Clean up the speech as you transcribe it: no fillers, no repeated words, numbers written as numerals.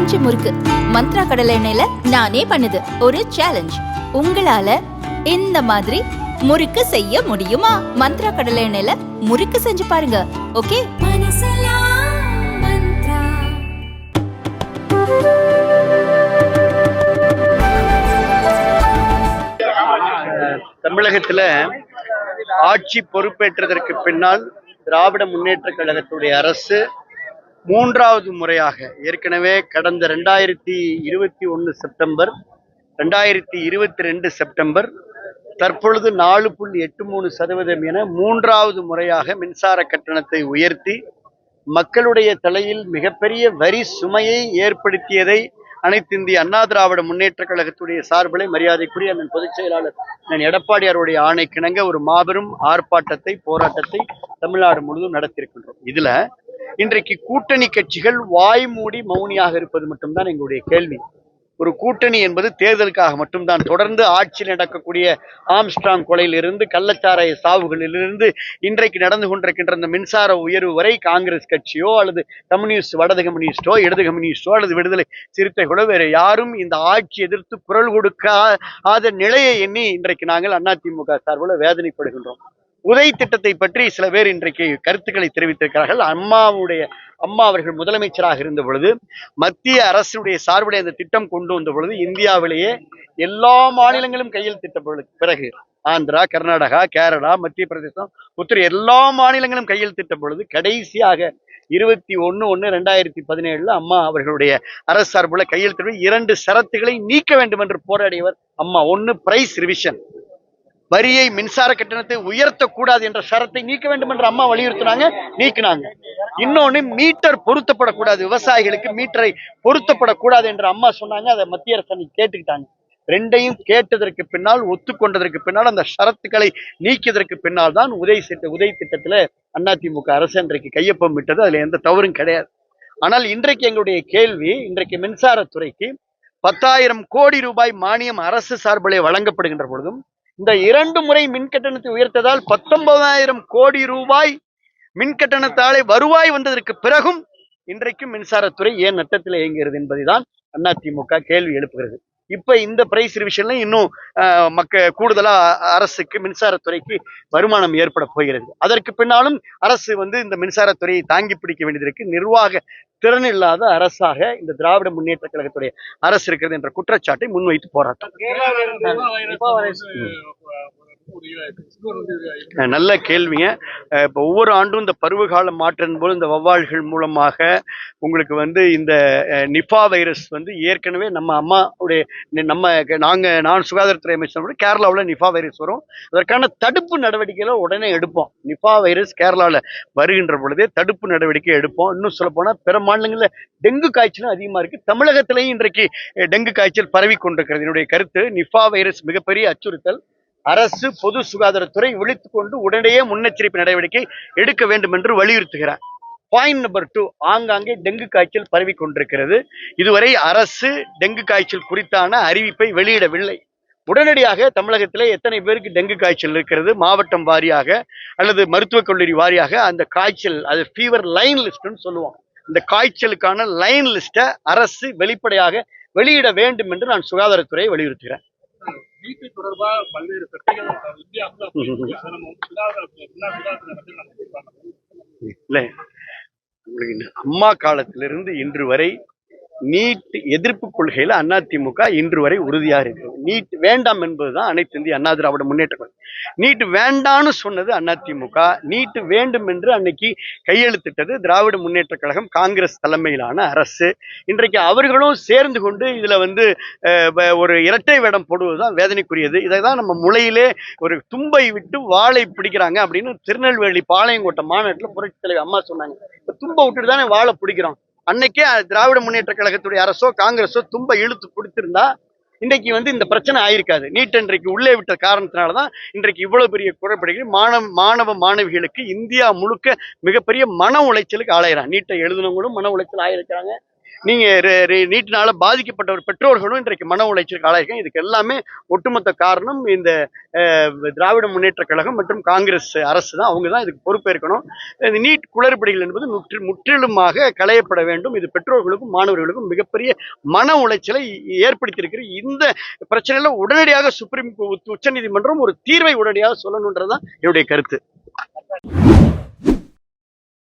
ஆச்சி முறுக்கு மந்த்ரா கடலை எண்ணெயில நானே பண்ணுது ஒரு சேலஞ்ச். உங்களால இந்த மாதிரி முறுக்கு செய்ய முடியுமா? மந்த்ரா கடலை எண்ணெயில முறுக்கு செஞ்சு பாருங்க. ஓகே. தமிழகத்துல ஆட்சி பொறுப்பேற்றதற்கு பின்னால் திராவிட முன்னேற்ற கழகத்துடைய அரசு மூன்றாவது முறையாக ஏற்கனவே கடந்த 2021 செப்டம்பர், 2022 செப்டம்பர், தற்பொழுது 4.83% என மூன்றாவது முறையாக மின்சார கட்டணத்தை உயர்த்தி மக்களுடைய தலையில் மிகப்பெரிய வரி சுமையை ஏற்படுத்தியதை அனைத்து இந்திய அண்ணா திராவிட முன்னேற்ற கழகத்துடைய சார்பிலே மரியாதைக்குரிய அண்ணன் பொதுச் செயலாளர் எடப்பாடியாருடைய ஆணைக்கிணங்க ஒரு மாபெரும் ஆர்ப்பாட்டத்தை, போராட்டத்தை தமிழ்நாடு முழுவதும் நடத்தியிருக்கின்றோம். இதுல இன்றைக்கு கூட்டணி கட்சிகள் வாய் மூடி மௌனியாக இருப்பது மட்டும்தான் எங்களுடைய கேள்வி. ஒரு கூட்டணி என்பது தேர்தலுக்காக மட்டும்தான். தொடர்ந்து ஆட்சியில் நடக்கக்கூடிய ஆம்ஸ்ட்ராங் கொலையிலிருந்து, கள்ளச்சாராய சாவுகளிலிருந்து, இன்றைக்கு நடந்து கொண்டிருக்கின்ற இந்த மின்சார உயர்வு வரை காங்கிரஸ் கட்சியோ அல்லது கம்யூனிஸ்ட், வடது கம்யூனிஸ்டோ, இடது கம்யூனிஸ்டோ அல்லது விடுதலை சிறுத்தைகளோ வேற யாரும் இந்த ஆட்சி எதிர்த்து குரல் கொடுக்காத நிலையை எண்ணி இன்றைக்கு நாங்கள் அதிமுக சார்பில் வேதனைப்படுகின்றோம். உதய் திட்டத்தை பற்றி சில பேர் இன்றைக்கு கருத்துக்களை தெரிவித்திருக்கிறார்கள். அம்மா அவர்கள் முதலமைச்சராக இருந்த பொழுது, மத்திய அரசுடைய சார்புடைய அந்த திட்டம் கொண்டு வந்த பொழுது இந்தியாவிலேயே எல்லா மாநிலங்களும் கையெழுத்திட்ட பிறகு ஆந்திரா, கர்நாடகா, கேரளா, மத்திய பிரதேசம், உத்தர எல்லா மாநிலங்களும் கையெழுத்திட்ட பொழுது கடைசியாக 21/1/2017 அம்மா அவர்களுடைய அரசு சார்புள்ள கையெழுத்து 2 ஷரத்துகளை நீக்க வேண்டும் என்று போராடியவர் அம்மா. ஒன்னு பிரைஸ் ரிவிஷன், வரியை மின்சார கட்டணத்தை உயர்த்தக்கூடாது என்ற ஷரத்தை நீக்க வேண்டும் என்று அம்மா வலியுறுத்தினாங்க, நீக்கினாங்க. இன்னொன்னு மீட்டர் பொருத்தப்படக்கூடாது, விவசாயிகளுக்கு மீட்டரை பொருத்தப்படக்கூடாது என்று அம்மா சொன்னாங்க. அதை மத்திய அரசு கேட்டுக்கிட்டாங்க. ரெண்டையும் கேட்டதற்கு பின்னால், ஒத்துக்கொண்டதற்கு பின்னால், அந்த ஷரத்துக்களை நீக்கியதற்கு பின்னால் தான் உதய் திட்டத்துல அதிமுக அரசு இன்றைக்கு கையொப்பம் விட்டது. அதுல எந்த தவறும் கிடையாது. ஆனால் இன்றைக்கு எங்களுடைய கேள்வி, இன்றைக்கு மின்சாரத்துறைக்கு 10,000 கோடி ரூபாய் மானியம் அரசு சார்பிலே வழங்கப்படுகின்ற பொழுதும், இந்த 2 முறை மின் கட்டணத்தை உயர்த்ததால் 19,000 கோடி ரூபாய் மின் கட்டணத்தாலே வருவாய் வந்ததற்கு பிறகும் இன்றைக்கும் மின்சாரத்துறை ஏன் நட்டத்தில் இயங்குகிறது என்பதுதான் அதிமுக கேள்வி எழுப்புகிறது. இப்ப இந்த பிரைஸ் ரிவிஷன்ல இன்னும் கூடுதலா அரசுக்கு, மின்சாரத்துறைக்கு வருமானம் ஏற்பட போகிறது. அதற்கு பின்னாலும் அரசு இந்த மின்சாரத்துறையை தாங்கி பிடிக்க வேண்டியதற்கு நிர்வாக திறன் இல்லாத அரசாக இந்த திராவிட முன்னேற்ற கழகத்துடைய அரசு இருக்கிறது என்ற குற்றச்சாட்டை முன்வைத்து போராட்டம். நல்ல கேள்விங்க. இப்ப ஒவ்வொரு ஆண்டும் இந்த பருவகால மாற்றம் போது இந்த வௌவால்கள் மூலமாக உங்களுக்கு இந்த நிபா வைரஸ் ஏற்கனவே நம்ம அம்மாவுடைய நான் சுகாதாரத்துறை அமைச்சர் கேரளாவில் நிபா வைரஸ் வரும். அதற்கான தடுப்பு நடவடிக்கைகளை உடனே எடுப்போம். நிபா வைரஸ் கேரளாவில் வருகின்ற பொழுதே தடுப்பு நடவடிக்கை எடுப்போம். இன்னும் சொல்ல போனா பிற மாநிலங்களில் டெங்கு காய்ச்சலும் அதிகமா இருக்கு. தமிழகத்திலையும் இன்றைக்கு டெங்கு காய்ச்சல் பரவி கொண்டிருக்கிறது. என்னுடைய கருத்து, நிபா வைரஸ் மிகப்பெரிய அச்சுறுத்தல். அரசு, பொது சுகாதாரத்துறை விழித்துக் கொண்டு உடனடியே முன்னெச்சரிப்பு நடவடிக்கை எடுக்க வேண்டும் என்று வலியுறுத்துகிறார். பாயிண்ட் நம்பர் 2, ஆங்காங்கே டெங்கு காய்ச்சல் பரவி கொண்டிருக்கிறது. இதுவரை அரசு டெங்கு காய்ச்சல் குறித்தான அறிவிப்பை வெளியிடவில்லை. உடனடியாக தமிழகத்திலே எத்தனை பேருக்கு டெங்கு காய்ச்சல் இருக்கிறது, மாவட்டம் வாரியாக அல்லது மருத்துவக் கல்லூரி வாரியாக அந்த காய்ச்சல், அது ஃபீவர் லைன் லிஸ்ட்னு சொல்லுவோம், இந்த காய்ச்சலுக்கான லைன் லிஸ்ட்டை அரசு வெளிப்படையாக வெளியிட வேண்டும் என்று நான் சுகாதாரத்துறையை வலியுறுத்துகிறேன். அம்மா காலத்திலிருந்து இன்று வரை நீட் எதிர்ப்பு கொள்கையில அதிமுக இன்று வரை உறுதியாக இருக்கிறது. நீட் வேண்டாம் என்பதுதான் அனைத்து இந்திய அண்ணா திராவிட முன்னேற்ற கழகம். நீட் வேண்டான்னு சொன்னது அதிமுக. நீட் வேண்டும் என்று அன்னைக்கு கையெழுத்திட்டது திராவிட முன்னேற்ற கழகம், காங்கிரஸ் தலைமையிலான அரசு. இன்றைக்கு அவர்களும் சேர்ந்து கொண்டு இதுல ஒரு இரட்டை வேடம் போடுவதுதான் வேதனைக்குரியது. இதைதான் நம்ம முளையிலே ஒரு தும்பை விட்டு வாழை பிடிக்கிறாங்க அப்படின்னு திருநெல்வேலி பாளையங்கோட்டை மாநாட்டில் புரட்சி தலைவர் அம்மா சொன்னாங்க. தும்பை விட்டுட்டு தானே வாழை பிடிக்கிறோம். அன்னைக்கே திராவிட முன்னேற்ற கழகத்துடைய அரசோ காங்கிரஸோ தும்ப இழுத்து பிடித்திருந்தா இன்றைக்கு இந்த பிரச்சனை ஆயிருக்காது. நீட் இன்றைக்கு உள்ளே விட்ட காரணத்தினாலதான் இன்றைக்கு இவ்வளவு பெரிய குறைபாடுகள். மாணவ மாணவிகளுக்கு இந்தியா முழுக்க மிகப்பெரிய மன உளைச்சலுக்கு ஆளாயிரம். நீட்டை எழுதினவங்களும் மன உளைச்சல் ஆயிருக்கிறாங்க. நீங்க நீட்டினால பாதிக்கப்பட்ட பெற்றோர்களும் இன்றைக்கு மன உளைச்சலுக்கு ஆளாயிருக்காங்க. இதுக்கு எல்லாமே ஒட்டுமொத்த காரணம் இந்த திராவிட முன்னேற்ற கழகம் மற்றும் காங்கிரஸ் அரசு தான். அவங்க தான் இதுக்கு பொறுப்பேற்கணும். இந்த நீட் குளறுபடிகள் என்பது முற்றிலுமாக களையப்பட வேண்டும். இது பெற்றோர்களுக்கும் மாணவர்களுக்கும் மிகப்பெரிய மன உளைச்சலை ஏற்படுத்தியிருக்கிற இந்த பிரச்சனையில உடனடியாக உச்சநீதிமன்றம் ஒரு தீர்வை உடனடியாக சொல்லணுன்றதுதான் என்னுடைய கருத்து.